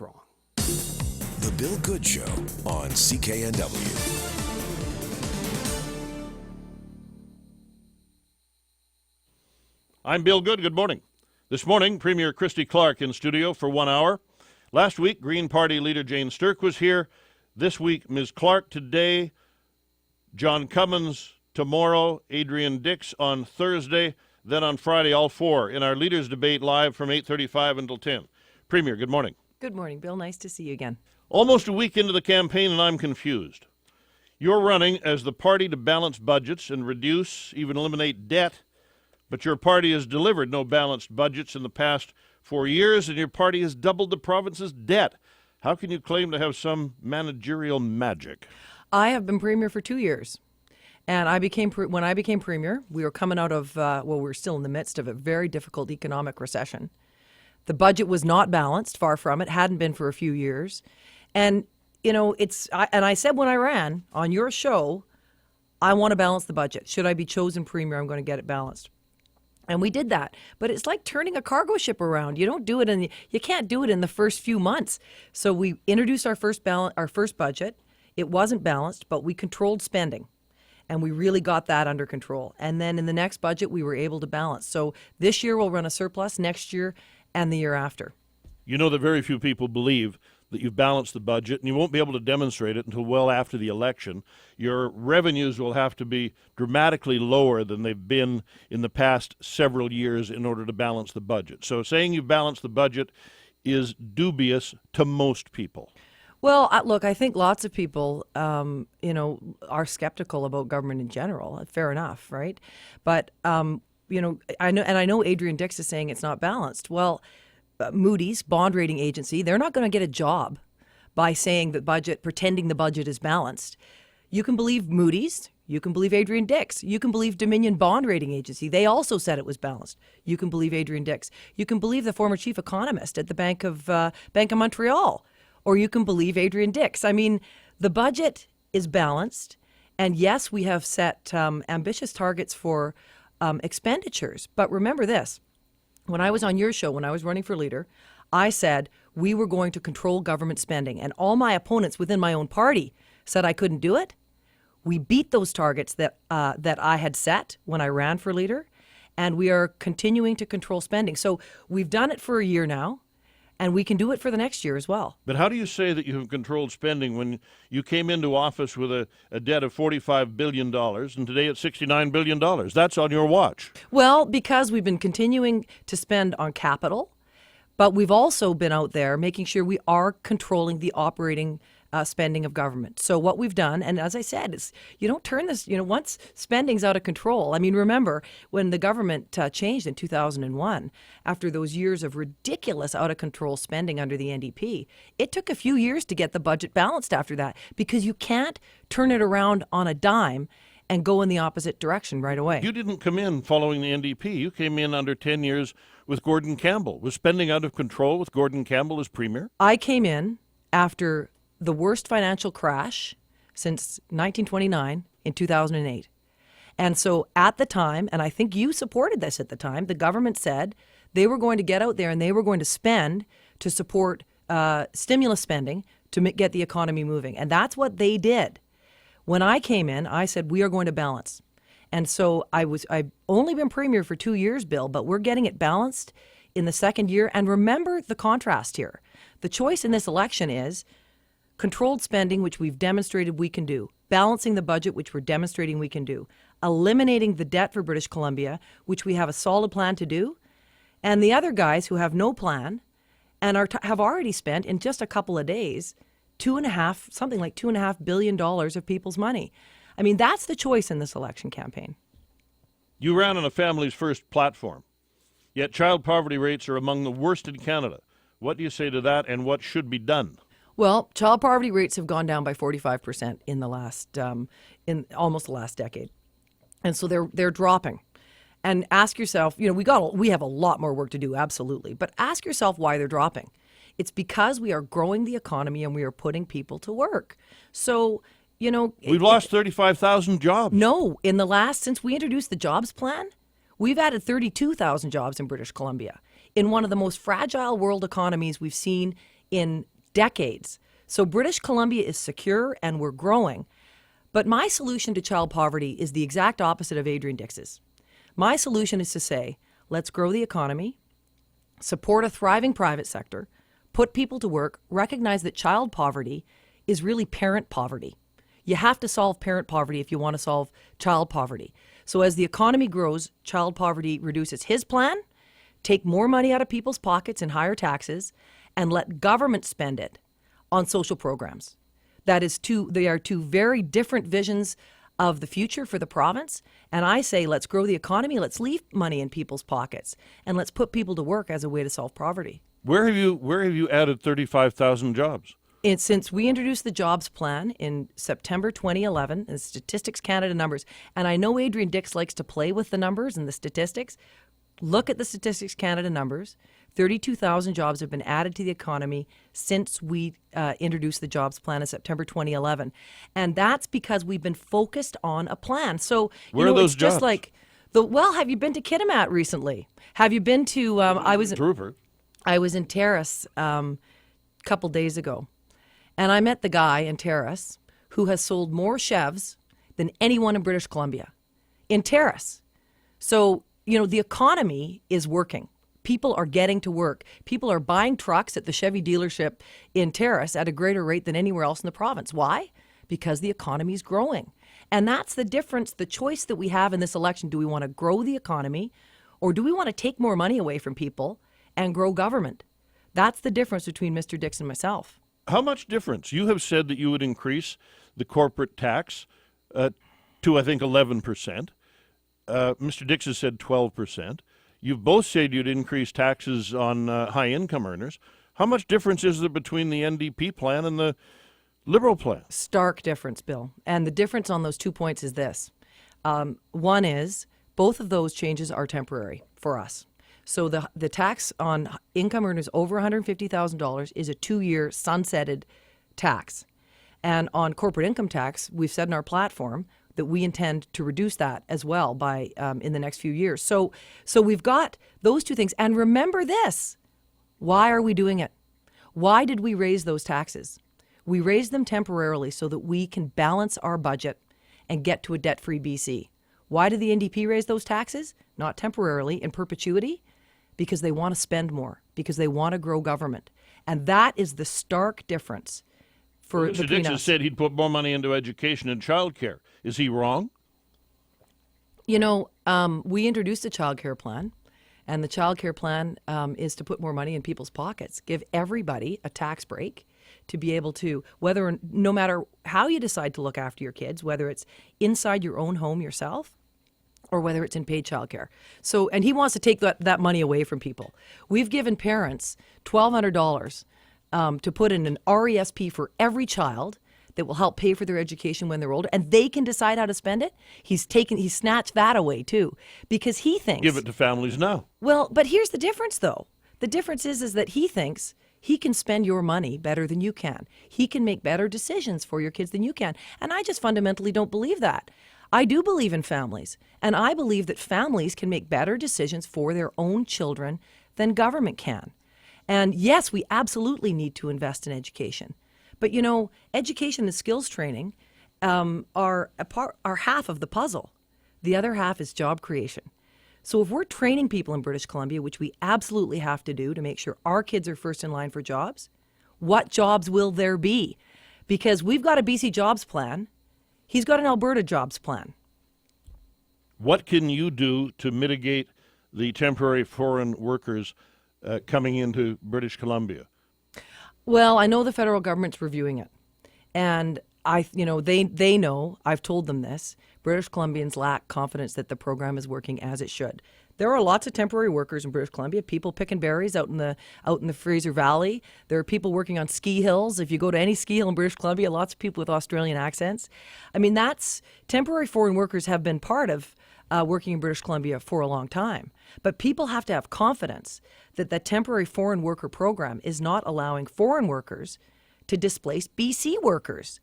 strong. The Bill Good Show on CKNW. I'm Bill Good. Good morning. This morning, Premier Christy Clark in studio for 1 hour. Last week, Green Party leader Jane Sturck was here. This week, Ms. Clark today, John Cummins tomorrow, Adrian Dix on Thursday, then on Friday, all four in our Leaders Debate live from 8:35 until 10. Premier, good morning. Good morning, Bill. Nice to see you again. Almost a week into the campaign, and I'm confused. You're running as the party to balance budgets and reduce, even eliminate debt, but your party has delivered no balanced budgets in the past 4 years, and your party has doubled the province's debt. How can you claim to have some managerial magic? I have been premier for 2 years, and when I became premier, we were coming out of, we were still in the midst of a very difficult economic recession. The budget was not balanced, far from it, hadn't been for a few years. And, I said when I ran on your show, I want to balance the budget. Should I be chosen premier, I'm going to get it balanced. And we did that. But it's like turning a cargo ship around. You don't do it you can't do it in the first few months. So we introduced our first budget. It wasn't balanced, but we controlled spending. And we really got that under control. And then in the next budget, we were able to balance. So this year we'll run a surplus, next year and the year after. You know that very few people believe that you've balanced the budget, and you won't be able to demonstrate it until well after the election. Your revenues will have to be dramatically lower than they've been in the past several years in order to balance the budget. So saying you've balanced the budget is dubious to most people. Well, look, I think lots of people, are skeptical about government in general. Fair enough, right? But, I know Adrian Dix is saying it's not balanced. Well, Moody's, bond rating agency, they're not going to get a job by saying pretending the budget is balanced. You can believe Moody's, you can believe Adrian Dix, you can believe Dominion Bond Rating Agency. They also said it was balanced. You can believe Adrian Dix. You can believe the former chief economist at the Bank of Montreal, or you can believe Adrian Dix. I mean, the budget is balanced, and yes, we have set ambitious targets for expenditures. But remember this. When I was on your show, when I was running for leader, I said we were going to control government spending. And all my opponents within my own party said I couldn't do it. We beat those targets that I had set when I ran for leader. And we are continuing to control spending. So we've done it for a year now. And we can do it for the next year as well. But how do you say that you have controlled spending when you came into office with a debt of $45 billion and today it's $69 billion? That's on your watch. Well, because we've been continuing to spend on capital, but we've also been out there making sure we are controlling the operating spending of government. So what we've done, and as I said, is you don't turn this, once spending's out of control. I mean, remember when the government changed in 2001, after those years of ridiculous out of control spending under the NDP, it took a few years to get the budget balanced after that because you can't turn it around on a dime and go in the opposite direction right away. You didn't come in following the NDP. You came in under 10 years with Gordon Campbell. Was spending out of control with Gordon Campbell as premier? I came in after the worst financial crash since 1929 in 2008. And so at the time, and I think you supported this at the time, the government said they were going to get out there and they were going to spend to support stimulus spending to get the economy moving. And that's what they did. When I came in, I said, we are going to balance. And so I've only been premier for 2 years, Bill, but we're getting it balanced in the second year. And remember the contrast here. The choice in this election is controlled spending, which we've demonstrated we can do, balancing the budget, which we're demonstrating we can do, eliminating the debt for British Columbia, which we have a solid plan to do, and the other guys who have no plan and have already spent in just a couple of days something like $2.5 billion of people's money. I mean, that's the choice in this election campaign. You ran on a Families First platform, yet child poverty rates are among the worst in Canada. What do you say to that, and what should be done? Well, child poverty rates have gone down by 45% in the last, in almost the last decade, and so they're dropping. And ask yourself, we have a lot more work to do, absolutely, but ask yourself why they're dropping. It's because we are growing the economy and we are putting people to work. So, we've lost 35,000 jobs. No, since we introduced the jobs plan, we've added 32,000 jobs in British Columbia, in one of the most fragile world economies we've seen in decades. So British Columbia is secure and we're growing. But my solution to child poverty is the exact opposite of Adrian Dix's. My solution is to say, let's grow the economy, support a thriving private sector, put people to work, recognize that child poverty is really parent poverty. You have to solve parent poverty if you want to solve child poverty. So as the economy grows, child poverty reduces. His plan, take more money out of people's pockets and higher taxes and let government spend it on social programs. They are two very different visions of the future for the province. And I say, let's grow the economy, let's leave money in people's pockets, and let's put people to work as a way to solve poverty. Where have you added 35,000 jobs? Since we introduced the jobs plan in September 2011, and Statistics Canada numbers, and I know Adrian Dix likes to play with the numbers and the statistics. Look at the Statistics Canada numbers. 32,000 jobs have been added to the economy since we introduced the jobs plan in September 2011. And that's because we've been focused on a plan. So, where are those it's jobs? Just like, have you been to Kitimat recently? Have you been to, I was in Terrace a couple days ago. And I met the guy in Terrace who has sold more Chevs than anyone in British Columbia. In Terrace. So, the economy is working. People are getting to work. People are buying trucks at the Chevy dealership in Terrace at a greater rate than anywhere else in the province. Why? Because the economy is growing. And that's the difference, the choice that we have in this election. Do we want to grow the economy, or do we want to take more money away from people and grow government? That's the difference between Mr. Dix and myself. How much difference? You have said that you would increase the corporate tax to, I think, 11%. Mr. Dix has said 12%. You've both said you'd increase taxes on high-income earners. How much difference is there between the NDP plan and the Liberal plan? Stark difference, Bill. And the difference on those 2 points is this. One is both of those changes are temporary for us. So the tax on income earners over $150,000 is a 2-year sunsetted tax. And on corporate income tax, we've said in our platform that we intend to reduce that as well by in the next few years. So we've got those two things. And remember this, why are we doing it? Why did we raise those taxes? We raised them temporarily so that we can balance our budget and get to a debt-free BC. Why did the NDP raise those taxes? Not temporarily, in perpetuity, because they want to spend more, because they want to grow government. And that is the stark difference for Mr. Dix has said he'd put more money into education and childcare. Is he wrong? We introduced a childcare plan, and the childcare plan is to put more money in people's pockets, give everybody a tax break to be able to, no matter how you decide to look after your kids, whether it's inside your own home yourself or whether it's in paid childcare. So, and he wants to take that money away from people. We've given parents $1,200 to put in an RESP for every child that will help pay for their education when they're older, and they can decide how to spend it. He snatched that away too, because he thinks... Give it to families now. Well, but here's the difference though. The difference is that he thinks he can spend your money better than you can. He can make better decisions for your kids than you can. And I just fundamentally don't believe that. I do believe in families, and I believe that families can make better decisions for their own children than government can. And yes, we absolutely need to invest in education. But education and skills training are half of the puzzle. The other half is job creation. So if we're training people in British Columbia, which we absolutely have to do to make sure our kids are first in line for jobs, what jobs will there be? Because we've got a BC jobs plan. He's got an Alberta jobs plan. What can you do to mitigate the temporary foreign workers coming into British Columbia? Well, I know the federal government's reviewing it. And they know, I've told them this, British Columbians lack confidence that the program is working as it should. There are lots of temporary workers in British Columbia, people picking berries out in the Fraser Valley. There are people working on ski hills. If you go to any ski hill in British Columbia, lots of people with Australian accents. I mean, temporary foreign workers have been part of working in British Columbia for a long time. But people have to have confidence that the temporary foreign worker program is not allowing foreign workers to displace BC workers.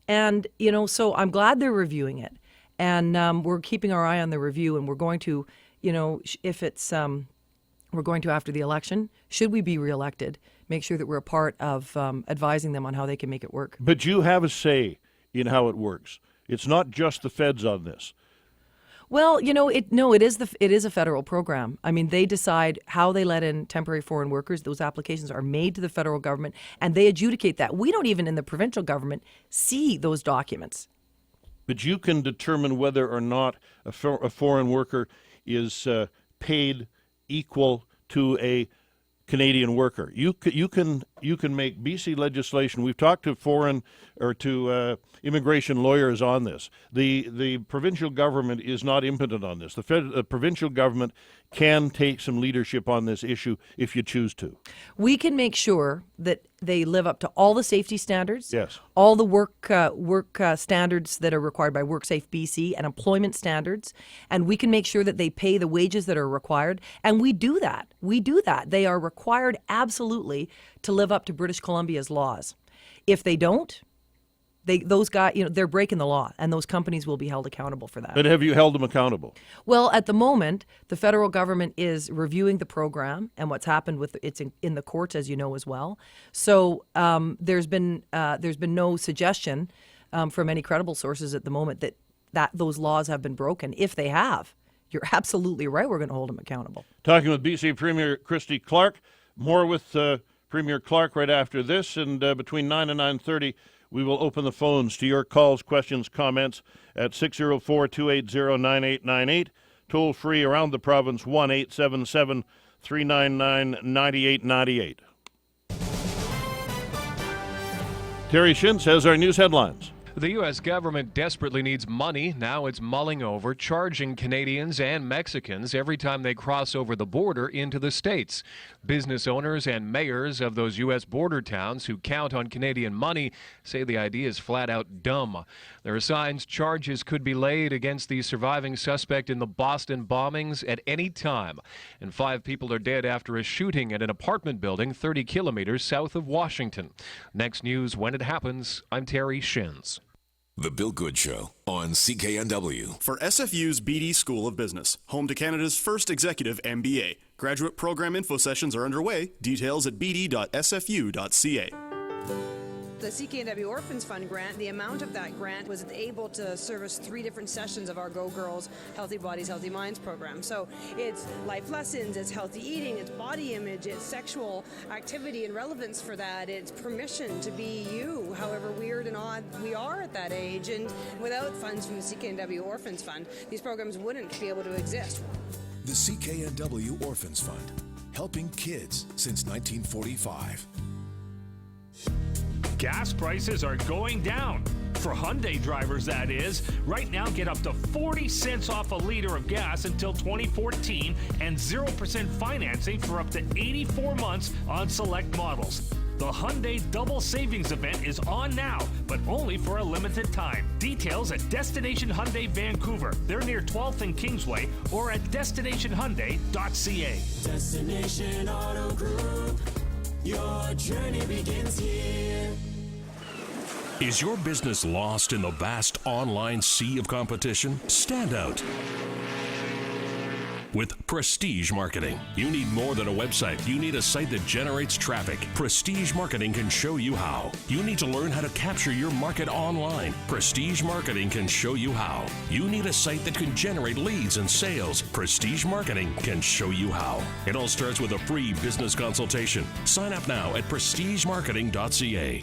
And, so I'm glad they're reviewing it. And we're keeping our eye on the review, and we're going to, if it's, we're going to after the election, should we be reelected, make sure that we're a part of advising them on how they can make it work. But you have a say in how it works. It's not just the feds on this. Well, it is a federal program. I mean, they decide how they let in temporary foreign workers. Those applications are made to the federal government, and they adjudicate that. We don't even in the provincial government see those documents. But you can determine whether or not a foreign worker is paid equal to a Canadian worker. You can make BC legislation. We've talked to immigration lawyers on this. The provincial government is not impotent on this. The provincial government can take some leadership on this issue if you choose to. We can make sure that they live up to all the safety standards, yes, all the work standards that are required by WorkSafe BC and employment standards, and we can make sure that they pay the wages that are required. And we do that. They are required absolutely to live up to British Columbia's laws. If they don't, those guys, they're breaking the law, and those companies will be held accountable for that. But have you held them accountable? Well, at the moment, the federal government is reviewing the program and what's happened with it's in the courts, as you know as well. So there's been no suggestion from any credible sources at the moment that those laws have been broken. If they have, you're absolutely right. We're going to hold them accountable. Talking with BC Premier Christy Clark. More with Premier Clark right after this, and between 9 and 9:30. We will open the phones to your calls, questions, comments at 604-280-9898. Toll free around the province, 1-877-399-9898. Terry Shintz has our news headlines. The U.S. government desperately needs money. Now it's mulling over charging Canadians and Mexicans every time they cross over the border into the States. Business owners and mayors of those U.S. border towns who count on Canadian money say the idea is flat out dumb. There are signs charges could be laid against the surviving suspect in the Boston bombings at any time. And 5 people are dead after a shooting at an apartment building 30 kilometers south of Washington. Next news when it happens. I'm Terry Shins. The Bill Good Show on CKNW. For SFU's BD School of Business, home to Canada's first executive MBA. Graduate program info sessions are underway. Details at bd.sfu.ca. The CKNW Orphans Fund grant, the amount of that grant was able to service 3 different sessions of our Go Girls Healthy Bodies, Healthy Minds program. So it's life lessons, it's healthy eating, it's body image, it's sexual activity and relevance for that, it's permission to be you, however weird and odd we are at that age. And without funds from the CKNW Orphans Fund, these programs wouldn't be able to exist. The CKNW Orphans Fund, helping kids since 1945. Gas prices are going down. For Hyundai drivers, that is. Right now, get up to 40 cents off a liter of gas until 2014 and 0% financing for up to 84 months on select models. The Hyundai Double Savings event is on now, but only for a limited time. Details at Destination Hyundai Vancouver. They're near 12th and Kingsway, or at destinationhyundai.ca. Destination Auto Group. Your journey begins here. Is your business lost in the vast online sea of competition? Stand out with Prestige Marketing. You need more than a website. You need a site that generates traffic. Prestige Marketing can show you how. You need to learn how to capture your market online. Prestige Marketing can show you how. You need a site that can generate leads and sales. Prestige Marketing can show you how. It all starts with a free business consultation. Sign up now at prestigemarketing.ca.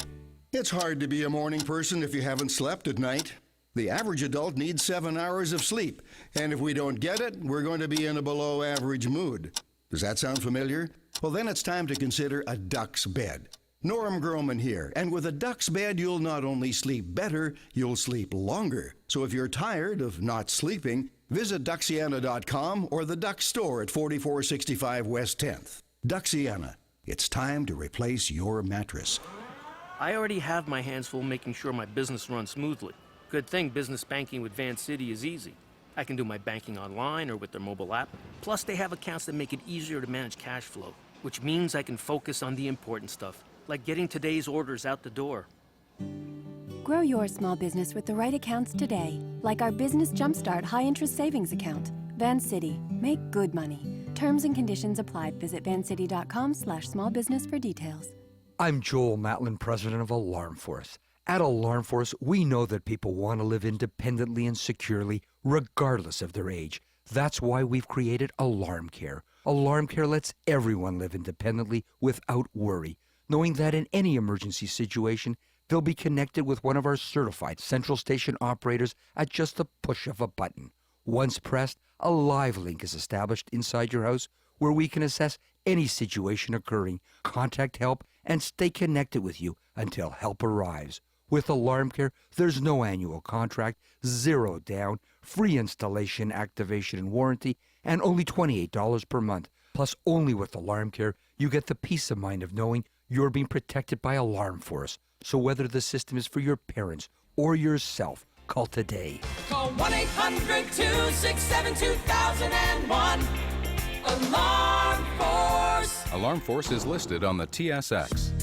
It's hard to be a morning person if you haven't slept at night. The average adult needs 7 hours of sleep, and if we don't get it, we're going to be in a below-average mood. Does that sound familiar? Well, then it's time to consider a duck's bed. Norm Groman here, and with a duck's bed, you'll not only sleep better, you'll sleep longer. So if you're tired of not sleeping, visit Duxiana.com or the Duck Store at 4465 West 10th. Duxiana, it's time to replace your mattress. I already have my hands full making sure my business runs smoothly. Good thing business banking with Van City is easy. I can do my banking online or with their mobile app. Plus, they have accounts that make it easier to manage cash flow, which means I can focus on the important stuff, like getting today's orders out the door. Grow your small business with the right accounts today, like our Business Jumpstart high-interest savings account. Van City. Make good money. Terms and conditions apply. Visit vancity.com/small business for details. I'm Joel Matlin, president of Alarm Force. At Alarm Force, we know that people want to live independently and securely, regardless of their age. That's why we've created Alarm Care. Alarm Care lets everyone live independently without worry, knowing that in any emergency situation, they'll be connected with one of our certified central station operators at just the push of a button. Once pressed, a live link is established inside your house where we can assess any situation occurring, contact help, and stay connected with you until help arrives. With Alarm Care, there's no annual contract, zero down, free installation, activation, and warranty, and only $28 per month. Plus, only with Alarm Care, you get the peace of mind of knowing you're being protected by Alarm Force. So whether the system is for your parents or yourself, call today. Call 1-800-267-2001. Alarm Force. Alarm Force is listed on the TSX.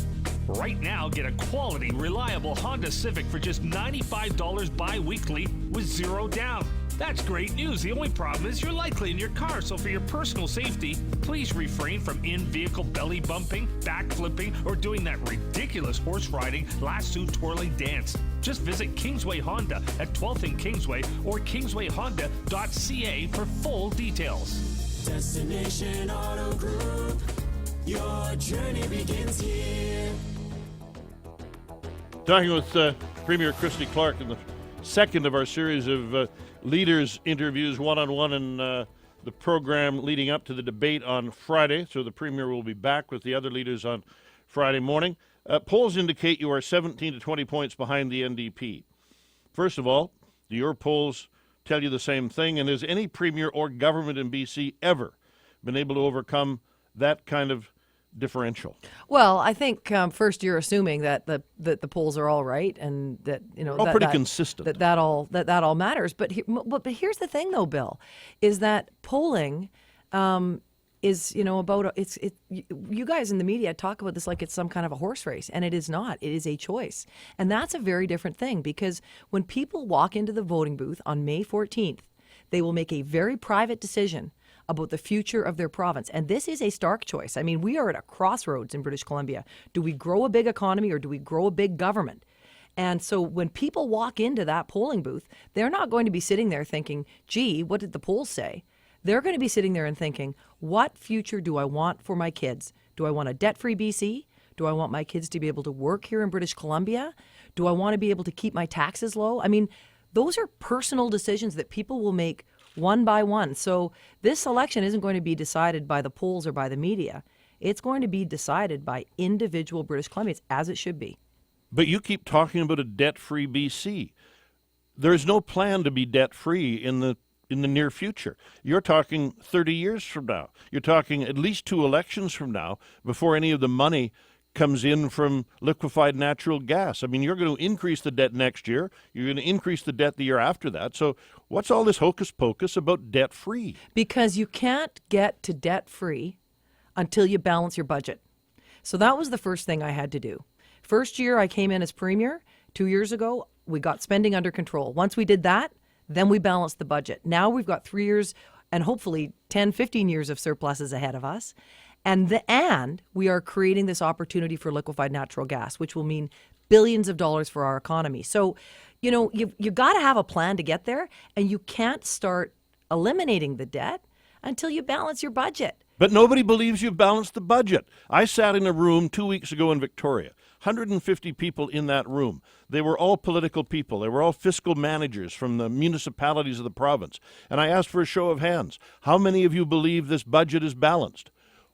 Right now, get a quality, reliable Honda Civic for just $95 bi-weekly with zero down. That's great news. The only problem is you're likely in your car, so for your personal safety, please refrain from in-vehicle belly bumping, backflipping, or doing that ridiculous horse riding, lasso twirling dance. Just visit Kingsway Honda at 12th and Kingsway or kingswayhonda.ca for full details. Destination Auto Group. Your journey begins here. Talking with Premier Christy Clark in the second of our series of leaders interviews one-on-one in the program leading up to the debate on Friday. So the Premier will be back with the other leaders on Friday morning. Polls indicate you are 17 to 20 points behind the NDP. First of all, do your polls tell you the same thing? And has any Premier or government in BC ever been able to overcome that kind of differential? Well, I think first you're assuming that the polls are all right and that pretty consistent. That all matters. But here's the thing, though, Bill, is that polling is about you guys in the media talk about this like it's some kind of a horse race, and it is not. It is a choice, and that's a very different thing, because when people walk into the voting booth on May 14th, they will make a very private decision about the future of their province. And this is a stark choice. I mean, we are at a crossroads in British Columbia. Do we grow a big economy or do we grow a big government? And so when people walk into that polling booth, they're not going to be sitting there thinking, gee, what did the polls say? They're going to be sitting there and thinking, what future do I want for my kids? Do I want a debt-free BC? Do I want my kids to be able to work here in British Columbia? Do I want to be able to keep my taxes low? I mean, those are personal decisions that people will make one by one. So this election isn't going to be decided by the polls or by the media. It's going to be decided by individual British Columbians, as it should be. But you keep talking about a debt-free BC. There is no plan to be debt-free in the near future. You're talking 30 years from now. You're talking at least 2 elections from now before any of the money comes in from liquefied natural gas. I mean, you're going to increase the debt next year. You're going to increase the debt the year after that. So what's all this hocus pocus about debt-free? Because you can't get to debt-free until you balance your budget. So that was the first thing I had to do. First year I came in as Premier, 2 years ago, we got spending under control. Once we did that, then we balanced the budget. Now we've got 3 years and hopefully 10, 15 years of surpluses ahead of us. And we are creating this opportunity for liquefied natural gas, which will mean billions of dollars for our economy. So, you've got to have a plan to get there, and you can't start eliminating the debt until you balance your budget. But nobody believes you've balanced the budget. I sat in a room 2 weeks ago in Victoria, 150 people in that room. They were all political people. They were all fiscal managers from the municipalities of the province. And I asked for a show of hands. How many of you believe this budget is balanced?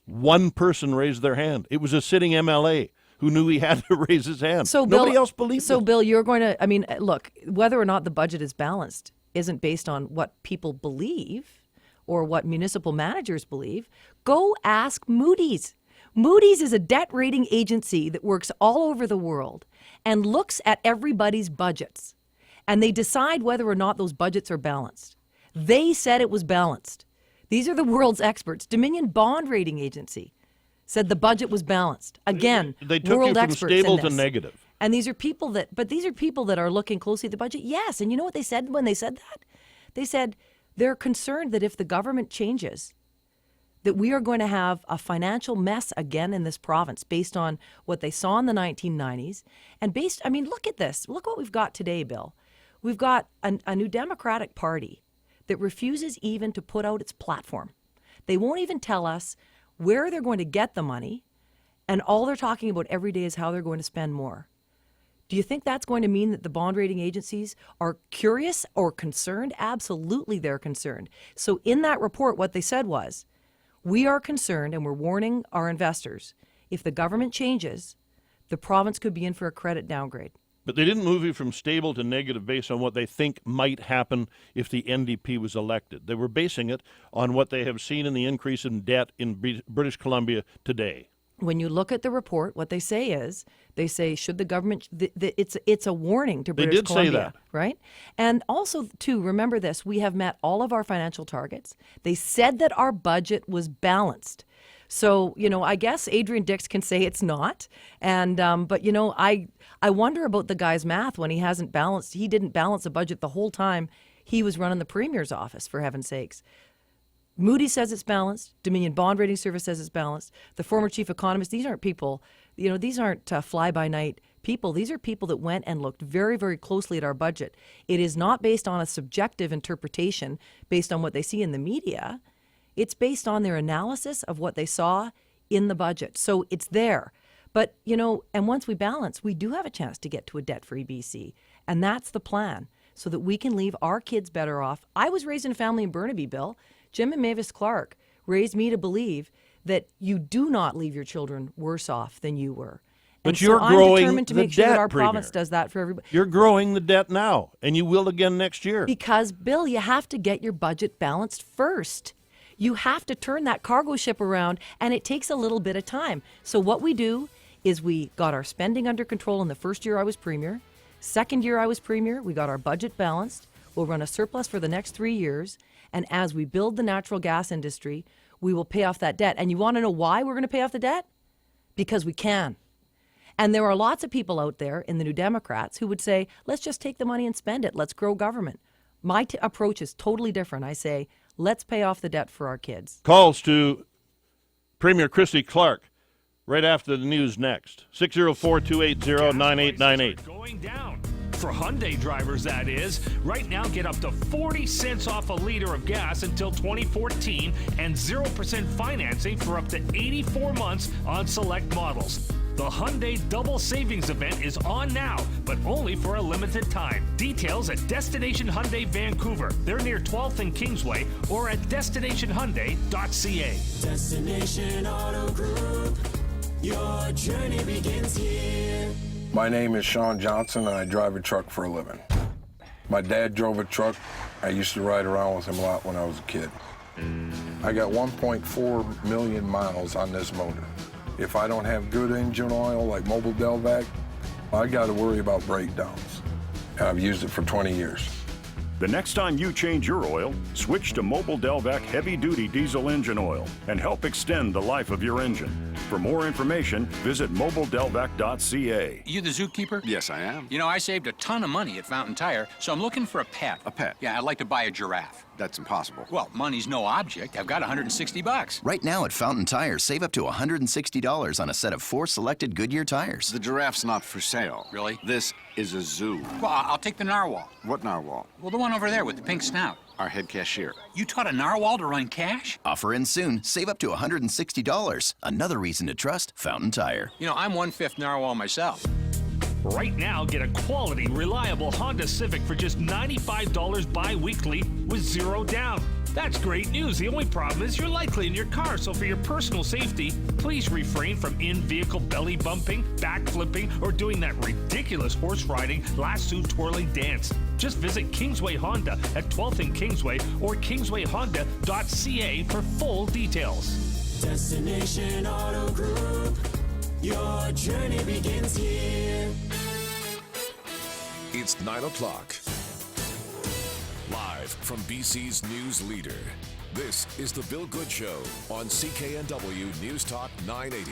One person raised their hand. It was a sitting MLA who knew he had to raise his hand. So Bill, nobody else believed it. So, Bill, you're going to, look, whether or not the budget is balanced isn't based on what people believe or what municipal managers believe. Go ask Moody's. Moody's is a debt rating agency that works all over the world and looks at everybody's budgets. And they decide whether or not those budgets are balanced. They said it was balanced. These are the world's experts. Dominion Bond Rating Agency said the budget was balanced. Again, they took world you from experts stable in to this. negative. And these are people that are looking closely at the budget. Yes, and you know what they said when they said that? They said they're concerned that if the government changes, that we are going to have a financial mess again in this province based on what they saw in the 1990s. And look at this. Look what we've got today, Bill. We've got a new Democratic Party that refuses even to put out its platform. They won't even tell us where they're going to get the money, and all they're talking about every day is how they're going to spend more. Do you think that's going to mean that the bond rating agencies are curious or concerned? Absolutely, they're concerned. So in that report, what they said was, we are concerned and we're warning our investors, if the government changes, the province could be in for a credit downgrade. But they didn't move you from stable to negative based on what they think might happen if the NDP was elected. They were basing it on what they have seen in the increase in debt in British Columbia today. When you look at the report, what they say is, they say, should the government, it's a warning to British Columbia. They did say that. Right? And also, too, remember this, we have met all of our financial targets. They said that our budget was balanced. So, I guess Adrian Dix can say it's not. And, but, I wonder about the guy's math when he didn't balance a budget the whole time he was running the Premier's office, for heaven's sakes. Moody's says it's balanced. Dominion Bond Rating Service says it's balanced. The former chief economist, these aren't people, these aren't fly-by-night people. These are people that went and looked very, very closely at our budget. It is not based on a subjective interpretation based on what they see in the media. It's based on their analysis of what they saw in the budget. So it's there. But, and once we balance, we do have a chance to get to a debt-free BC. And that's the plan, so that we can leave our kids better off. I was raised in a family in Burnaby, Bill. Jim and Mavis Clark raised me to believe that you do not leave your children worse off than you were. But you're growing I'm determined to the make sure that debt, our Premier. province does that for everybody. You're growing the debt now, and you will again next year. Because, Bill, you have to get your budget balanced first. You have to turn that cargo ship around, and it takes a little bit of time. So what we do is we got our spending under control in the first year I was Premier. Second year I was Premier, we got our budget balanced. We'll run a surplus for the next 3 years. And as we build the natural gas industry, we will pay off that debt. And you want to know why we're going to pay off the debt? Because we can. And there are lots of people out there in the New Democrats who would say, let's just take the money and spend it. Let's grow government. My approach is totally different. I say, let's pay off the debt for our kids. Calls to Premier Christy Clark right after the news next. 604-280-9898. Going down. For Hyundai drivers, that is. Right now, get up to 40 cents off a liter of gas until 2014 and 0% financing for up to 84 months on select models. The Hyundai Double Savings event is on now, but only for a limited time. Details at Destination Hyundai Vancouver. They're near 12th and Kingsway, or at destinationhyundai.ca. Destination Auto Group. Your journey begins here. My name is Sean Johnson, and I drive a truck for a living. My dad drove a truck. I used to ride around with him a lot when I was a kid. I got 1.4 million miles on this motor. If I don't have good engine oil like Mobile Delvac, I got to worry about breakdowns. And I've used it for 20 years. The next time you change your oil, switch to Mobile Delvac heavy-duty diesel engine oil and help extend the life of your engine. For more information, visit mobiledelvac.ca. You the zookeeper? Yes, I am. You know, I saved a ton of money at Fountain Tire, so I'm looking for a pet. A pet? Yeah, I'd like to buy a giraffe. That's impossible. Well, money's no object. I've got $160. Right now at Fountain Tire, save up to $160 on a set of 4 selected Goodyear tires. The giraffe's not for sale. Really? This is a zoo. Well, I'll take the narwhal. What narwhal? Well, the one over there with the pink snout. Our head cashier. You taught a narwhal to run cash? Offer ends soon. Save up to $160. Another reason to trust Fountain Tire. You know, I'm 1/5 narwhal myself. Right now, get a quality, reliable Honda Civic for just $95 bi-weekly with 0 down. That's great news. The only problem is you're likely in your car, so for your personal safety, please refrain from in-vehicle belly bumping, backflipping, or doing that ridiculous horse riding, lasso twirling dance. Just visit Kingsway Honda at 12th and Kingsway or kingswayhonda.ca for full details. Destination Auto Group. Your journey begins here. It's 9 o'clock. Live from BC's news leader, this is The Bill Good Show on CKNW News Talk 980.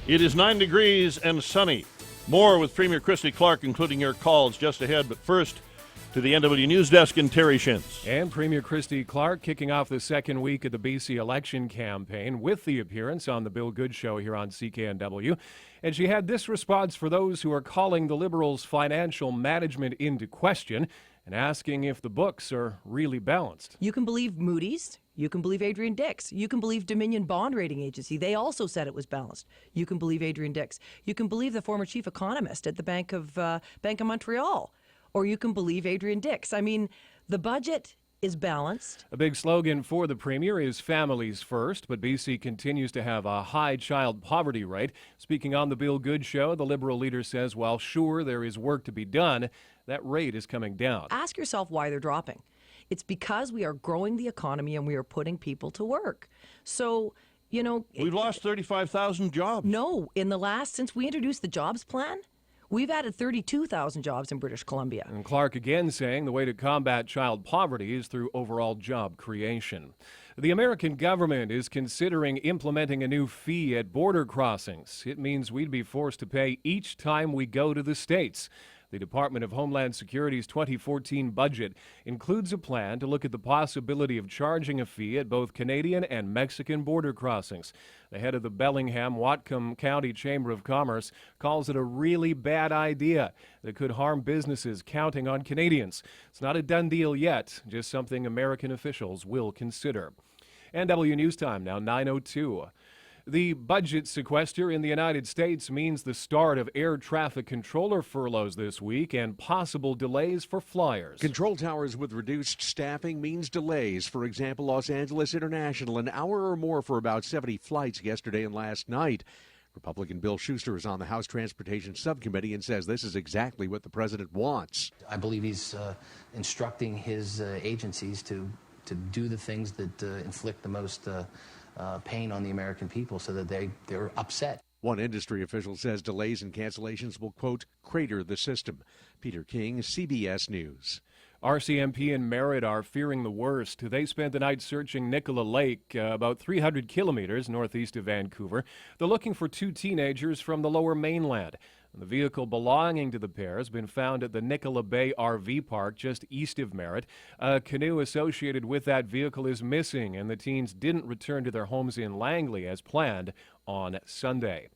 It is 9 degrees and sunny. More with Premier Christy Clark, including your calls just ahead. But first, To the NW News Desk and Terry Shintz. And Premier Christy Clark kicking off the second week of the BC election campaign with the appearance on the Bill Good Show here on CKNW. And she had this response for those who are calling the Liberals' financial management into question and asking if the books are really balanced. You can believe Moody's. You can believe Adrian Dix. You can believe Dominion Bond Rating Agency. They also said it was balanced. You can believe Adrian Dix. You can believe the former chief economist at the Bank of Montreal. Or you can believe Adrian Dix. I mean, the budget is balanced. A big slogan for the Premier is families first, but BC continues to have a high child poverty rate. Speaking on the Bill Good Show, the Liberal leader says while sure there is work to be done, that rate is coming down. Ask yourself why they're dropping. It's because we are growing the economy and we are putting people to work. So, you know... We've lost 35,000 jobs. No, since we introduced the jobs plan, we've added 32,000 jobs in British Columbia. And Clark again saying the way to combat child poverty is through overall job creation. The American government is considering implementing a new fee at border crossings. It means we'd be forced to pay each time we go to the States. The Department of Homeland Security's 2014 budget includes a plan to look at the possibility of charging a fee at both Canadian and Mexican border crossings. The head of the Bellingham-Whatcom County Chamber of Commerce calls it a really bad idea that could harm businesses counting on Canadians. It's not a done deal yet, just something American officials will consider. NW News Time now 9:02. The budget sequester in the United States means the start of air traffic controller furloughs this week and possible delays for flyers. Control towers with reduced staffing means delays. For example, Los Angeles International, an hour or more for about 70 flights yesterday and last night. Republican Bill Schuster is on the House Transportation Subcommittee and says this is exactly what the president wants. I believe he's instructing his agencies to do the things that inflict the most pain on the American people so that they're upset. One industry official says delays and cancellations will, quote, crater the system. Peter King, CBS News. RCMP and Merritt are fearing the worst. They spent the night searching Nicola Lake, about 300 kilometers northeast of Vancouver. They're looking for two teenagers from the Lower Mainland. The vehicle belonging to the pair has been found at the Nicola Bay RV Park just east of Merritt. A canoe associated with that vehicle is missing, and the teens didn't return to their homes in Langley as planned on Sunday.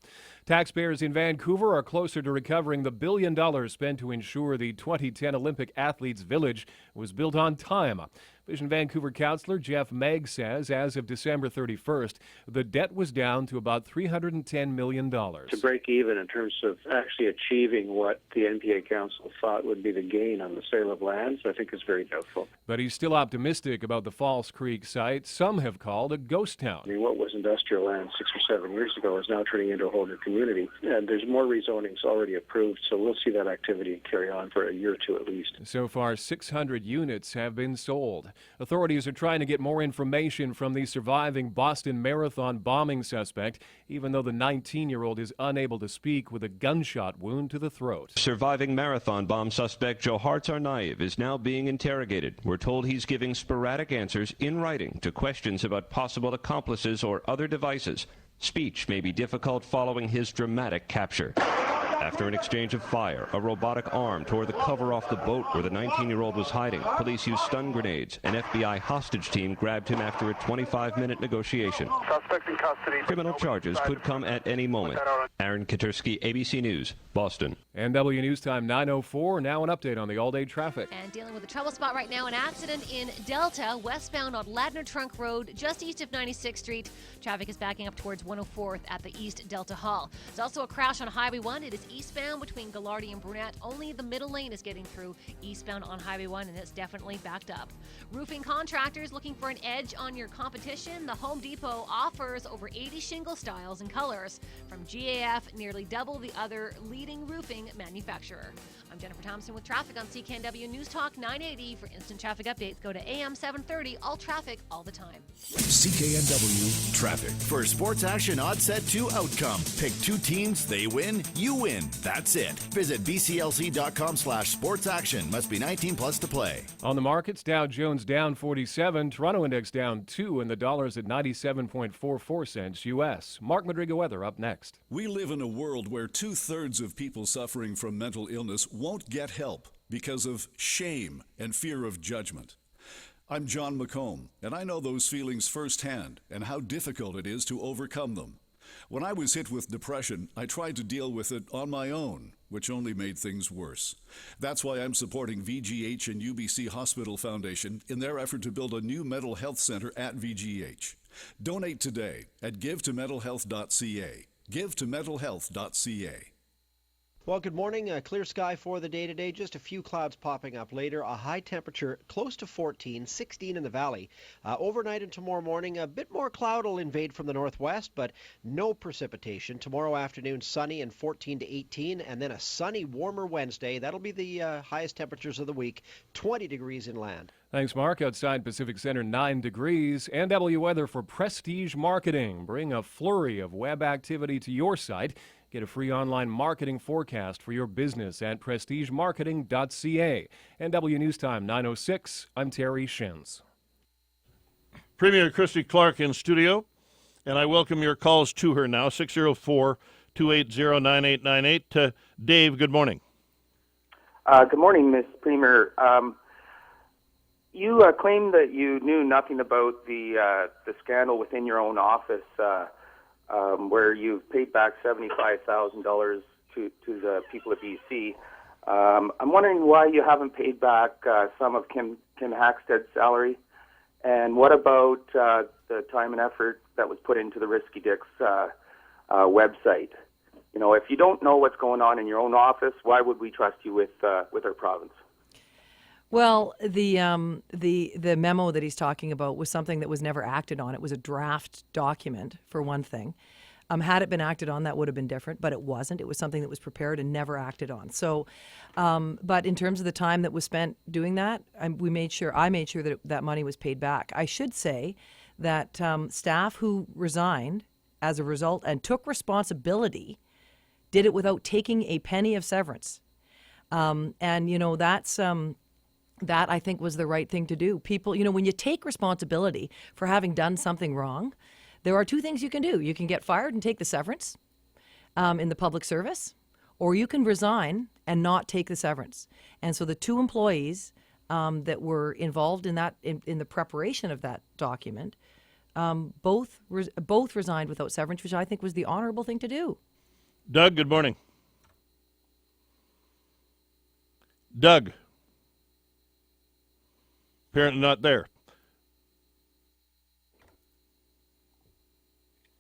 Taxpayers in Vancouver are closer to recovering the $1 billion spent to ensure the 2010 Olympic Athletes Village was built on time. Vision Vancouver councillor Jeff Megg says as of December 31st, the debt was down to about $310 million. To break even in terms of actually achieving what the NPA Council thought would be the gain on the sale of lands, I think is very doubtful. But he's still optimistic about the False Creek site some have called a ghost town. I mean, what was industrial land 6 or 7 years ago is now turning into a whole new community. And there's more rezonings already approved, so we'll see that activity carry on for a year or two at least. So far, 600 units have been sold. Authorities are trying to get more information from the surviving Boston Marathon bombing suspect, even though the 19-year-old is unable to speak with a gunshot wound to the throat. Surviving marathon bomb suspect Johar Tsarnaev is now being interrogated. We're told he's giving sporadic answers in writing to questions about possible accomplices or other devices. Speech may be difficult following his dramatic capture. After an exchange of fire, a robotic arm tore the cover off the boat where the 19-year-old was hiding. Police used stun grenades. An FBI hostage team grabbed him after a 25-minute negotiation. Suspect in custody. Criminal charges could come at any moment. Aaron Katursky, ABC News, Boston. NW News Time 9:04. Now an update on the all-day traffic. And dealing with a trouble spot right now, an accident in Delta, westbound on Ladner Trunk Road, just east of 96th Street. Traffic is backing up towards 104th at the East Delta Hall. There's also a crash on Highway 1. It is eastbound between Gallardi and Brunette. Only the middle lane is getting through eastbound on Highway 1, and it's definitely backed up. Roofing contractors looking for an edge on your competition. The Home Depot offers over 80 shingle styles and colors from GAF, nearly double the other leading roofing manufacturer. I'm Jennifer Thompson with traffic on CKNW News Talk 980. For instant traffic updates, go to AM 730, all traffic, all the time. CKNW Traffic. For sports action odds set to outcome, pick two teams, they win, you win. win. That's it. Visit bclc.com/sportsaction. Must be 19 plus to play. On the markets, Dow Jones down 47, Toronto Index down 2, and the dollar's at 97.44 cents U.S. Mark Madriga weather up next. We live in a world where 2/3 of people suffering from mental illness won't get help because of shame and fear of judgment. I'm John McComb, and I know those feelings firsthand and how difficult it is to overcome them. When I was hit with depression, I tried to deal with it on my own, which only made things worse. That's why I'm supporting VGH and UBC Hospital Foundation in their effort to build a new mental health center at VGH. Donate today at givetomentalhealth.ca. givetomentalhealth.ca. Well, good morning. Clear sky for the day today. Just a few clouds popping up later. A high temperature close to 14, 16 in the valley. Overnight and tomorrow morning, a bit more cloud will invade from the northwest, but no precipitation. Tomorrow afternoon, sunny and 14 to 18, and then a sunny, warmer Wednesday. That'll be the highest temperatures of the week, 20 degrees inland. Thanks, Mark. Outside Pacific Center, 9 degrees. NW weather for Prestige Marketing. Bring a flurry of web activity to your site. Get a free online marketing forecast for your business at prestigemarketing.ca. NW News Time, 9:06. I'm Terry Shins. Premier Christy Clark in studio, and I welcome your calls to her now, 604-280-9898. Dave, good morning. Good morning, Ms. Premier. You claim that you knew nothing about the scandal within your own office, where you've paid back $75,000 to the people of BC. I'm wondering why you haven't paid back some of Kim Hackstead's salary, and what about the time and effort that was put into the Risky Dicks website? You know, if you don't know what's going on in your own office, why would we trust you with our province? Well, the memo that he's talking about was something that was never acted on. It was a draft document, for one thing. Had it been acted on, that would have been different, but it wasn't. It was something that was prepared and never acted on. So, but in terms of the time that was spent doing that, I made sure that that money was paid back. I should say that staff who resigned as a result and took responsibility did it without taking a penny of severance. And, you know, that I think was the right thing to do. People, you know, when you take responsibility for having done something wrong, there are two things you can do. You can get fired and take the severance in the public service, or you can resign and not take the severance. And so the two employees that were involved in that, in the preparation of that document, both resigned without severance, which I think was the honorable thing to do. Doug, good morning. Doug. Apparently not there.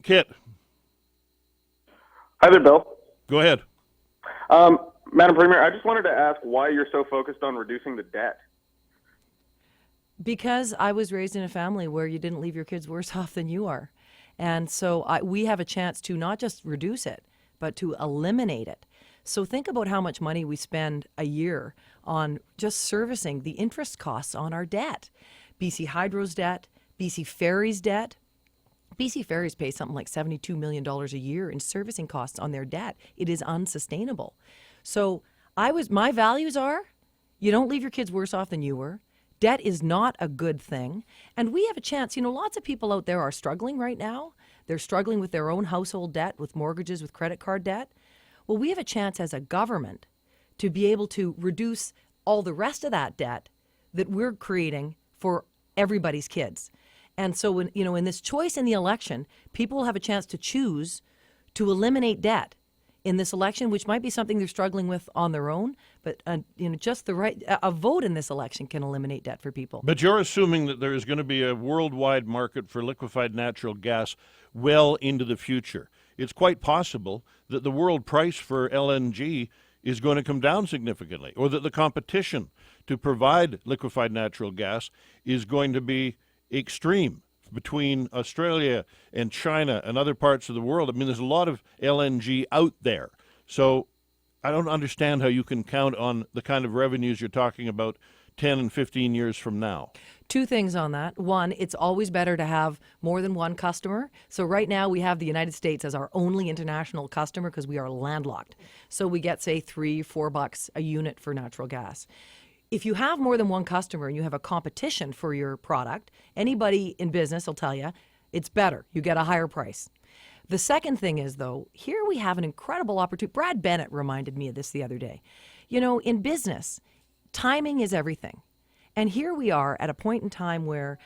Kit. Hi there, Bill. Go ahead. Madam Premier, I just wanted to ask why you're so focused on reducing the debt. Because I was raised in a family where you didn't leave your kids worse off than you are. And so we have a chance to not just reduce it, but to eliminate it. So think about how much money we spend a year on just servicing the interest costs on our debt. BC Hydro's debt, BC Ferry's debt. BC Ferries pay something like $72 million a year in servicing costs on their debt. It is unsustainable. So my values are, you don't leave your kids worse off than you were. Debt is not a good thing. And we have a chance, you know, lots of people out there are struggling right now. They're struggling with their own household debt, with mortgages, with credit card debt. Well, we have a chance as a government to be able to reduce all the rest of that debt that we're creating for everybody's kids. And so when, you know, in this choice in the election, people will have a chance to choose to eliminate debt in this election, which might be something they're struggling with on their own, but you know, just a vote in this election can eliminate debt for people. But you're assuming that there is going to be a worldwide market for liquefied natural gas well into the future. It's quite possible that the world price for LNG is going to come down significantly, or that the competition to provide liquefied natural gas is going to be extreme between Australia and China and other parts of the world. I mean, there's a lot of LNG out there. So I don't understand how you can count on the kind of revenues you're talking about 10 and 15 years from now. Two things on that. One, it's always better to have more than one customer. So right now we have the United States as our only international customer because we are landlocked. So we get, say, $3-4 a unit for natural gas. If you have more than one customer and you have a competition for your product, anybody in business will tell you it's better. You get a higher price. The second thing is, though, here we have an incredible opportunity. Brad Bennett reminded me of this the other day. You know, in business, timing is everything. And here we are at a point in time where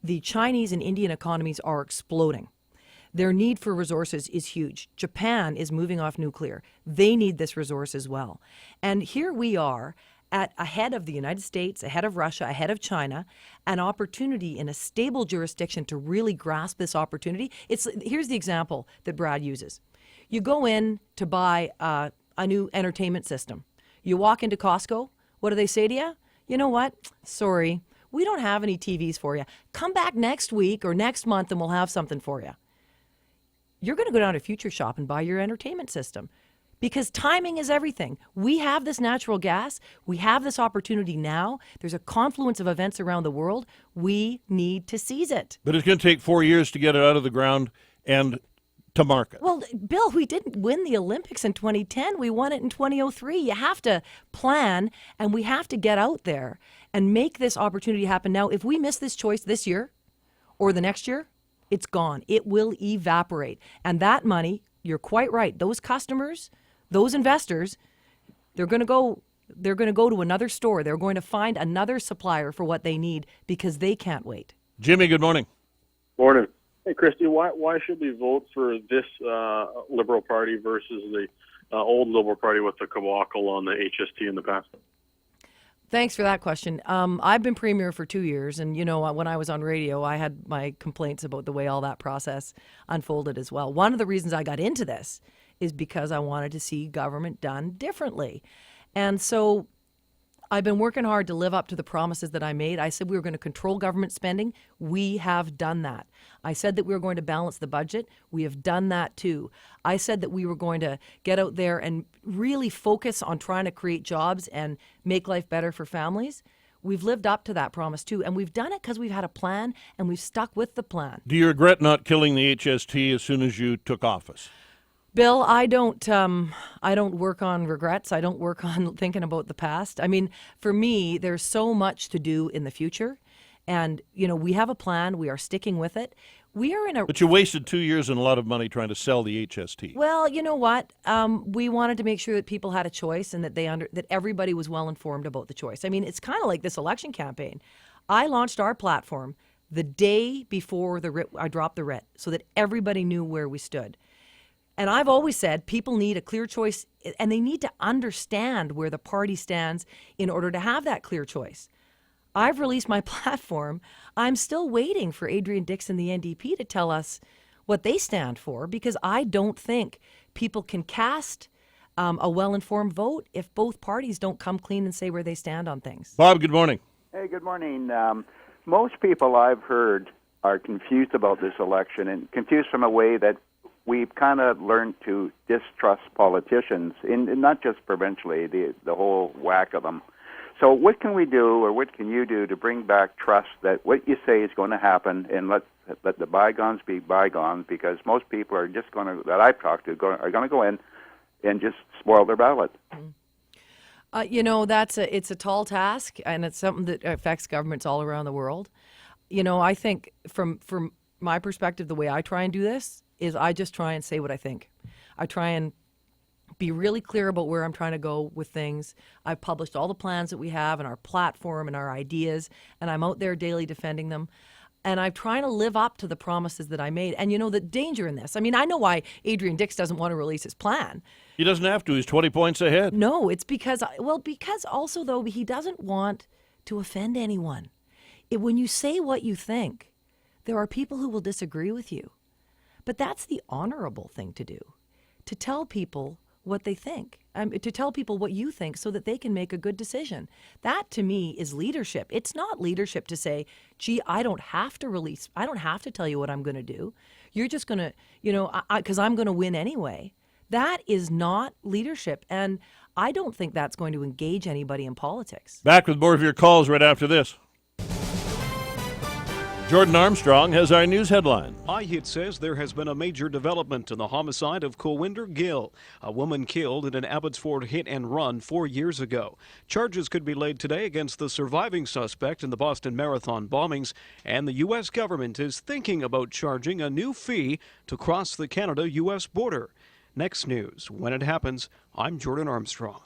the Chinese and Indian economies are exploding. Their need for resources is huge. Japan is moving off nuclear. They need this resource as well. And here we are ahead of the United States, ahead of Russia, ahead of China, an opportunity in a stable jurisdiction to really grasp this opportunity. Here's the example that Brad uses. You go in to buy a new entertainment system. You walk into Costco. What do they say to you? You know what? Sorry, we don't have any TVs for you. Come back next week or next month and we'll have something for you. You're going to go down to Future Shop and buy your entertainment system. Because timing is everything. We have this natural gas. We have this opportunity now. There's a confluence of events around the world. We need to seize it. But it's going to take 4 years to get it out of the ground and to market. Well, Bill, we didn't win the Olympics in 2010. We won it in 2003. You have to plan, and we have to get out there and make this opportunity happen. Now, if we miss this choice this year or the next year, it's gone. It will evaporate. And that money, you're quite right, those customers, those investors, they're going to go to another store. They're going to find another supplier for what they need because they can't wait. Jimmy, good morning. Morning. Hey, Christy, why should we vote for this Liberal Party versus the old Liberal Party with the cabal on the HST in the past? Thanks for that question. I've been premier for 2 years, and you know, when I was on radio, I had my complaints about the way all that process unfolded as well. One of the reasons I got into this is because I wanted to see government done differently. And so I've been working hard to live up to the promises that I made. I said we were going to control government spending. We have done that. I said that we were going to balance the budget. We have done that too. I said that we were going to get out there and really focus on trying to create jobs and make life better for families. We've lived up to that promise too, and we've done it because we've had a plan and we've stuck with the plan. Do you regret not killing the HST as soon as you took office? Bill, I don't work on regrets. I don't work on thinking about the past. I mean, for me, there's so much to do in the future. And, you know, we have a plan. We are sticking with it. We are in a... But you wasted 2 years and a lot of money trying to sell the HST. Well, you know what? We wanted to make sure that people had a choice and that that everybody was well informed about the choice. I mean, it's kind of like this election campaign. I launched our platform the day before I dropped the writ so that everybody knew where we stood. And I've always said people need a clear choice, and they need to understand where the party stands in order to have that clear choice. I've released my platform. I'm still waiting for Adrian Dix and the NDP to tell us what they stand for, because I don't think people can cast a well-informed vote if both parties don't come clean and say where they stand on things. Bob, good morning. Hey, good morning. Most people I've heard are confused about this election, and confused from a way that we've kind of learned to distrust politicians, and not just provincially, the whole whack of them. So what can we do, or what can you do to bring back trust that what you say is going to happen, and let the bygones be bygones? Because most people are just going to, that I've talked to, are going to go in and just spoil their ballot. You know, it's a tall task, and it's something that affects governments all around the world. You know, I think from my perspective, the way I try and do this is I just try and say what I think. I try and be really clear about where I'm trying to go with things. I've published all the plans that we have and our platform and our ideas, and I'm out there daily defending them. And I'm trying to live up to the promises that I made. And you know, the danger in this, I mean, I know why Adrian Dix doesn't want to release his plan. He doesn't have to. He's 20 points ahead. No, it's because also, though, he doesn't want to offend anyone. When you say what you think, there are people who will disagree with you. But that's the honorable thing to do, to tell people what they think, to tell people what you think so that they can make a good decision. That, to me, is leadership. It's not leadership to say, gee, I don't have to tell you what I'm going to do. You're just going to, you know, because I'm going to win anyway. That is not leadership. And I don't think that's going to engage anybody in politics. Back with more of your calls right after this. Jordan Armstrong has our news headline. iHit says there has been a major development in the homicide of Cowinder Gill, a woman killed in an Abbotsford hit and run 4 years ago. Charges could be laid today against the surviving suspect in the Boston Marathon bombings, and the U.S. government is thinking about charging a new fee to cross the Canada-U.S. border. Next news. When it happens, I'm Jordan Armstrong.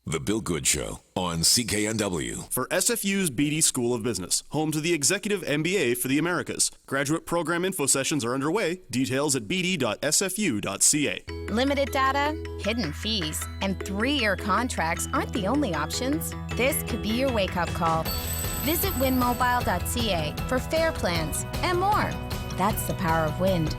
The Bill Good Show on CKNW. For SFU's BD School of Business, home to the Executive MBA for the Americas. Graduate program info sessions are underway. Details at bd.sfu.ca. Limited data, hidden fees, and 3-year contracts aren't the only options. This could be your wake-up call. Visit windmobile.ca for fair plans and more. That's the power of wind.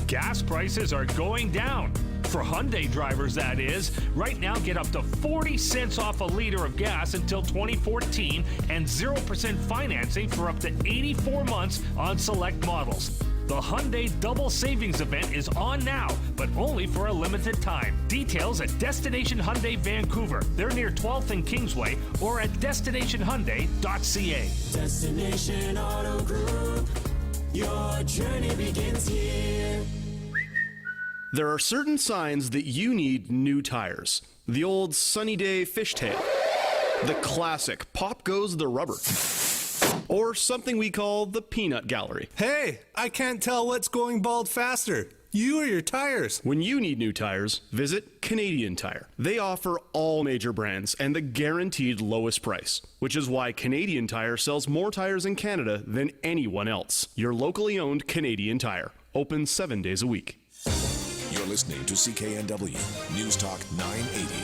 Gas prices are going down. For Hyundai drivers, that is. Right now, get up to 40 cents off a liter of gas until 2014 and 0% financing for up to 84 months on select models. The Hyundai Double Savings event is on now, but only for a limited time. Details at Destination Hyundai Vancouver. They're near 12th and Kingsway, or at destinationhyundai.ca. Destination Auto Group. Your journey begins here. There are certain signs that you need new tires. The old sunny day fishtail. The classic pop goes the rubber. Or something we call the peanut gallery. Hey, I can't tell what's going bald faster. You or your tires? When you need new tires, visit Canadian Tire. They offer all major brands and the guaranteed lowest price, which is why Canadian Tire sells more tires in Canada than anyone else. Your locally owned Canadian Tire. Open 7 days a week. You're listening to CKNW News Talk 980.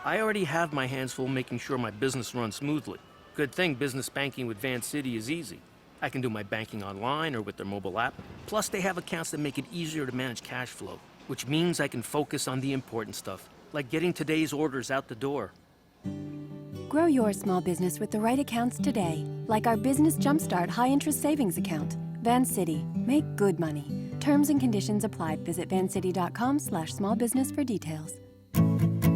I already have my hands full making sure my business runs smoothly. Good thing business banking with Vancity is easy. I can do my banking online or with their mobile app. Plus, they have accounts that make it easier to manage cash flow, which means I can focus on the important stuff, like getting today's orders out the door. Grow your small business with the right accounts today, like our Business Jumpstart high-interest savings account. Vancity. Make good money. Terms and conditions apply. Visit vancity.com/smallbusiness for details.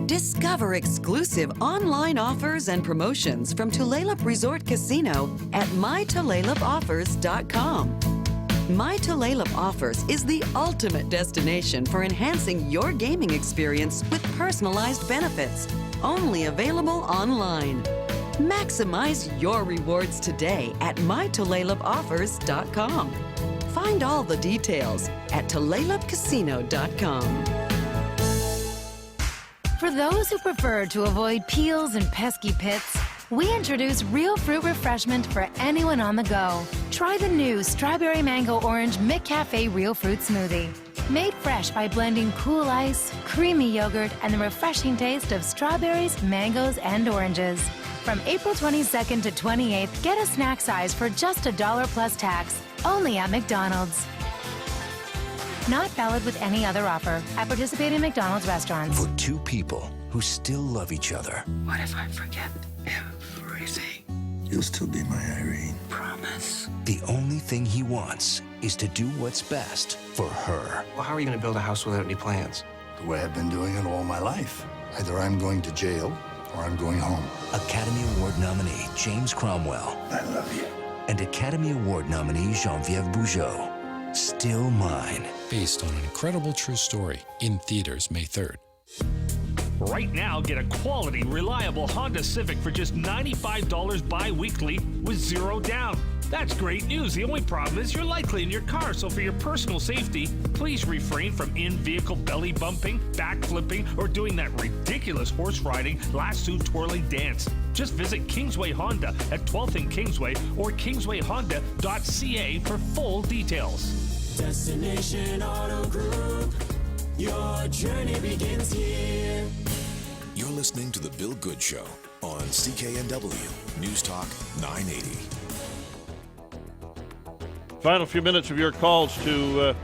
Discover exclusive online offers and promotions from Tulalip Resort Casino at mytulalipoffers.com. My Tulalip Offers is the ultimate destination for enhancing your gaming experience with personalized benefits. Only available online. Maximize your rewards today at mytulalipoffers.com. Find all the details at tulalipcasino.com. For those who prefer to avoid peels and pesky pits, we introduce real fruit refreshment for anyone on the go. Try the new Strawberry Mango Orange McCafe Real Fruit Smoothie. Made fresh by blending cool ice, creamy yogurt, and the refreshing taste of strawberries, mangoes, and oranges. From April 22nd to 28th, get a snack size for just $1 plus tax. Only at McDonald's. Not valid with any other offer at participating McDonald's restaurants. For two people who still love each other. What if I forget everything? You'll still be my Irene. Promise. The only thing he wants is to do what's best for her. Well, how are you going to build a house without any plans? The way I've been doing it all my life. Either I'm going to jail or I'm going home. Academy Award nominee James Cromwell. I love you. And Academy Award nominee Geneviève Bujold. Still Mine. Based on an incredible true story in theaters May 3rd. Right now, get a quality, reliable Honda Civic for just $95 bi-weekly with zero down. That's great news. The only problem is you're likely in your car, so for your personal safety, please refrain from in-vehicle belly bumping, backflipping, or doing that ridiculous horse riding, lasso twirling dance. Just visit Kingsway Honda at 12th and Kingsway or kingswayhonda.ca for full details. Destination Auto Group. Your journey begins here. You're listening to The Bill Good Show on CKNW News Talk 980. Final few minutes of your calls to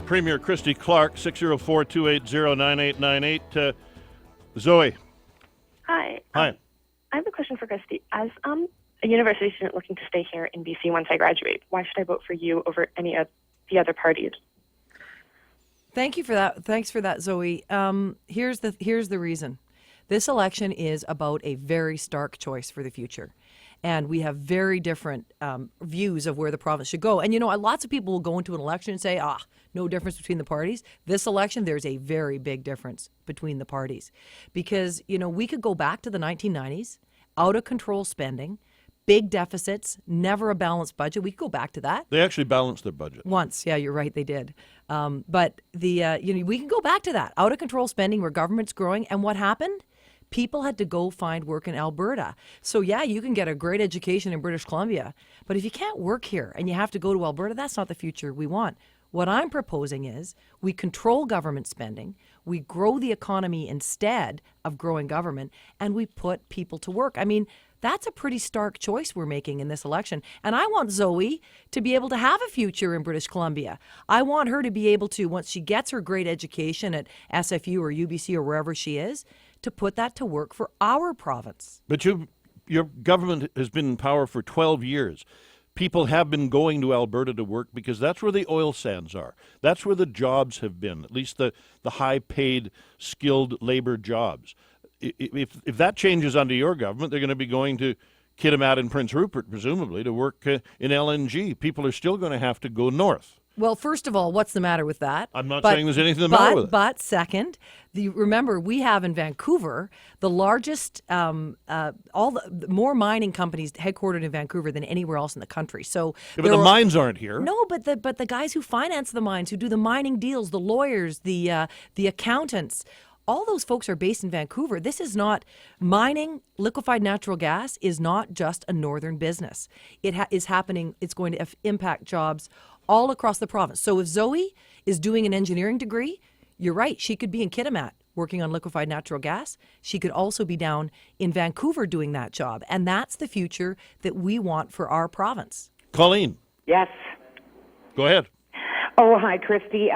Premier Christy Clark, 604-280-9898. Zoe. Hi. Hi. I have a question for Christy. As a university student looking to stay here in BC once I graduate, why should I vote for you over any of the other parties? Thank you for that. Thanks for that, Zoe. Here's the reason. This election is about a very stark choice for the future. And we have very different views of where the province should go. And, lots of people will go into an election and say, no difference between the parties. This election, there's a very big difference between the parties. Because, we could go back to the 1990s, out of control spending, big deficits, never a balanced budget. We could go back to that. They actually balanced their budget. Once. Yeah, you're right, they did. But we can go back to that. Out of control spending where government's growing. And what happened? People had to go find work in Alberta. So, yeah, you can get a great education in British Columbia. But if you can't work here and you have to go to Alberta, that's not the future we want. What I'm proposing is we control government spending, we grow the economy instead of growing government, and we put people to work. I mean, that's a pretty stark choice we're making in this election. And I want Zoe to be able to have a future in British Columbia. I want her to be able to, once she gets her great education at SFU or UBC or wherever she is, to put that to work for our province. But your government has been in power for 12 years. People have been going to Alberta to work because that's where the oil sands are. That's where the jobs have been, at least the high-paid, skilled labor jobs. If that changes under your government, they're going to be going to Kitimat and Prince Rupert, presumably, to work in LNG. People are still going to have to go north. Well, first of all, what's the matter with that? I'm not saying there's anything the matter with it. But second, remember, we have in Vancouver the largest, more mining companies headquartered in Vancouver than anywhere else in the country. So, but the mines aren't here. No, but the guys who finance the mines, who do the mining deals, the lawyers, the accountants, all those folks are based in Vancouver. This is not mining. Liquefied natural gas is not just a northern business. It is happening. It's going to impact jobs all across the province. So if Zoe is doing an engineering degree, you're right. She could be in Kitimat working on liquefied natural gas. She could also be down in Vancouver doing that job. And that's the future that we want for our province. Colleen. Yes. Go ahead. Oh, hi, Christy.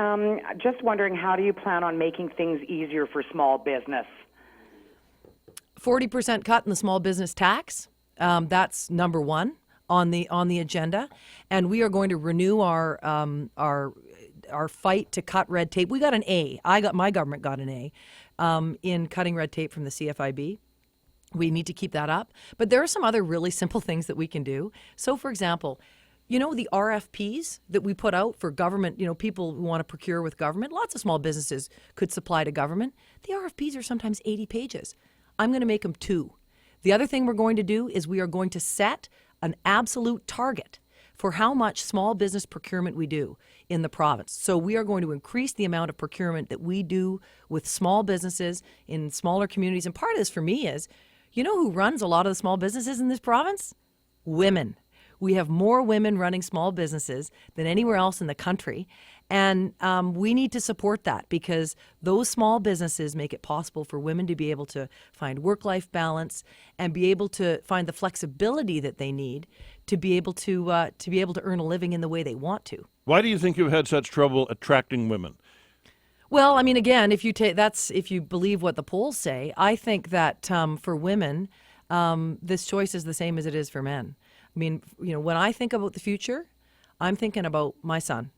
Just wondering, how do you plan on making things easier for small business? 40% cut in the small business tax. That's number one on the agenda, and we are going to renew our fight to cut red tape. We got an A. My government got an A in cutting red tape from the CFIB. We need to keep that up. But there are some other really simple things that we can do. So, for example, the RFPs that we put out for government, people who want to procure with government, lots of small businesses could supply to government. The RFPs are sometimes 80 pages. I'm going to make them 2. The other thing we're going to do is we are going to set an absolute target for how much small business procurement we do in the province. So we are going to increase the amount of procurement that we do with small businesses in smaller communities. And part of this for me is, who runs a lot of the small businesses in this province? Women. We have more women running small businesses than anywhere else in the country. And we need to support that because those small businesses make it possible for women to be able to find work-life balance and be able to find the flexibility that they need to be able to earn a living in the way they want to. Why do you think you've had such trouble attracting women? Well, I mean, again, if you believe what the polls say, I think that for women, this choice is the same as it is for men. I mean, when I think about the future, I'm thinking about my son.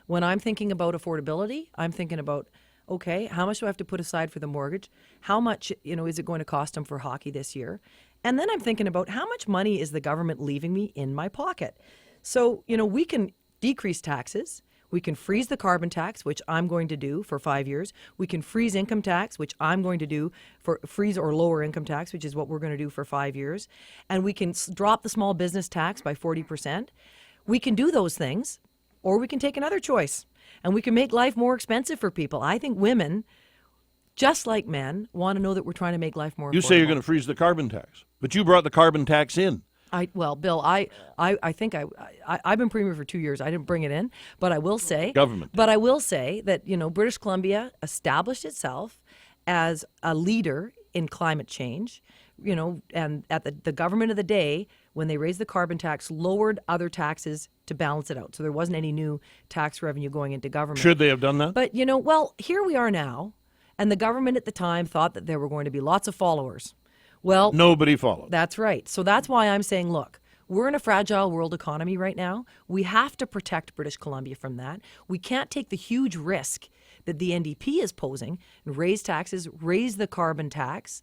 When I'm thinking about affordability, I'm thinking about, okay, how much do I have to put aside for the mortgage? How much, is it going to cost him for hockey this year? And then I'm thinking about how much money is the government leaving me in my pocket? So, we can decrease taxes. We can freeze the carbon tax, which I'm going to do for 5 years. We can freeze income tax, which I'm going to do for freeze or lower income tax, which is what we're going to do for 5 years. And we can drop the small business tax by 40%. We can do those things, or we can take another choice, and we can make life more expensive for people. I think women, just like men, want to know that we're trying to make life more affordable. You say you're going to freeze the carbon tax, but you brought the carbon tax in. Bill, I think I've been Premier for 2 years. I didn't bring it in, but I will say government. But I will say that British Columbia established itself as a leader in climate change. And at the government of the day, when they raised the carbon tax, lowered other taxes to balance it out. So there wasn't any new tax revenue going into government. Should they have done that? But well, here we are now, and the government at the time thought that there were going to be lots of followers. Well, nobody followed. That's right. So that's why I'm saying, look, we're in a fragile world economy right now. We have to protect British Columbia from that. We can't take the huge risk that the NDP is posing, raise taxes, raise the carbon tax,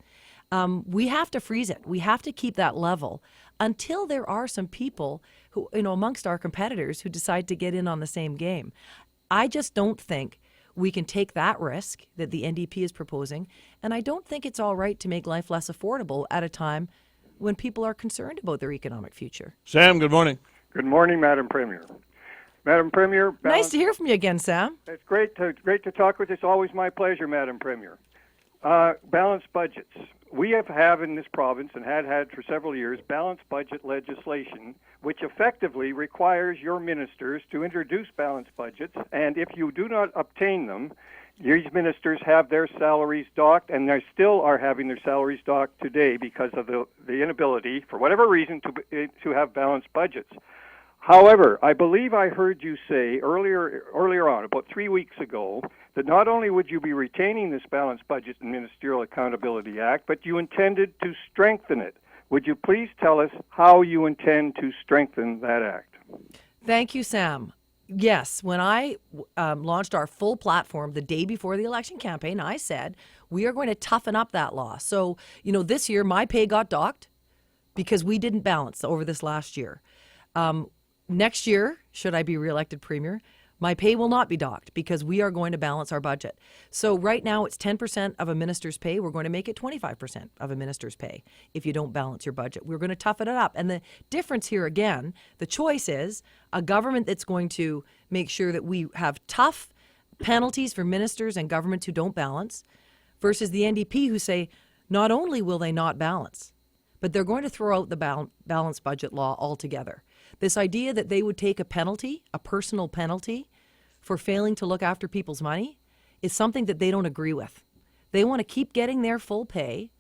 we have to freeze it. We have to keep that level until there are some people who, amongst our competitors who decide to get in on the same game. I just don't think we can take that risk that the NDP is proposing, and I don't think it's all right to make life less affordable at a time when people are concerned about their economic future. Sam, good morning. Good morning, Madam Premier. Madam Premier. Nice to hear from you again, Sam. It's great to talk with you. It's always my pleasure, Madam Premier. Balanced budgets. We have in this province and had for several years balanced budget legislation, which effectively requires your ministers to introduce balanced budgets, and if you do not obtain them, these ministers have their salaries docked, and they still are having their salaries docked today because of the inability, for whatever reason, to have balanced budgets. However, I believe I heard you say earlier on, about 3 weeks ago, that not only would you be retaining this Balanced Budget and Ministerial Accountability Act, but you intended to strengthen it. Would you please tell us how you intend to strengthen that act? Thank you, Sam. Yes, when I launched our full platform the day before the election campaign, I said we are going to toughen up that law. So, this year my pay got docked because we didn't balance over this last year. Next year, should I be reelected Premier, my pay will not be docked because we are going to balance our budget. So right now it's 10% of a minister's pay. We're going to make it 25% of a minister's pay if you don't balance your budget. We're going to toughen it up. And the difference here again, the choice is a government that's going to make sure that we have tough penalties for ministers and governments who don't balance versus the NDP who say not only will they not balance, but they're going to throw out the balanced budget law altogether. This idea that they would take a penalty, a personal penalty, for failing to look after people's money is something that they don't agree with. They want to keep getting their full pay,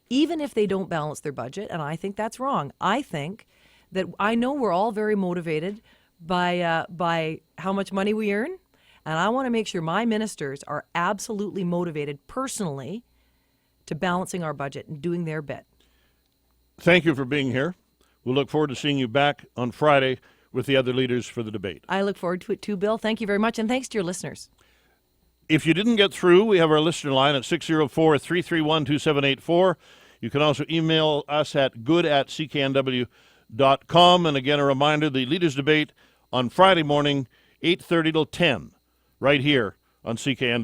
even if they don't balance their budget, and I think that's wrong. I think that I know we're all very motivated by how much money we earn, and I want to make sure my ministers are absolutely motivated personally to balancing our budget and doing their bit. Thank you for being here. We'll look forward to seeing you back on Friday with the other leaders for the debate. I look forward to it too, Bill. Thank you very much, and thanks to your listeners. If you didn't get through, we have our listener line at 604-331-2784. You can also email us at good@cknw.com. And again, a reminder, the leaders debate on Friday morning, 8:30 till 10, right here on CKNW.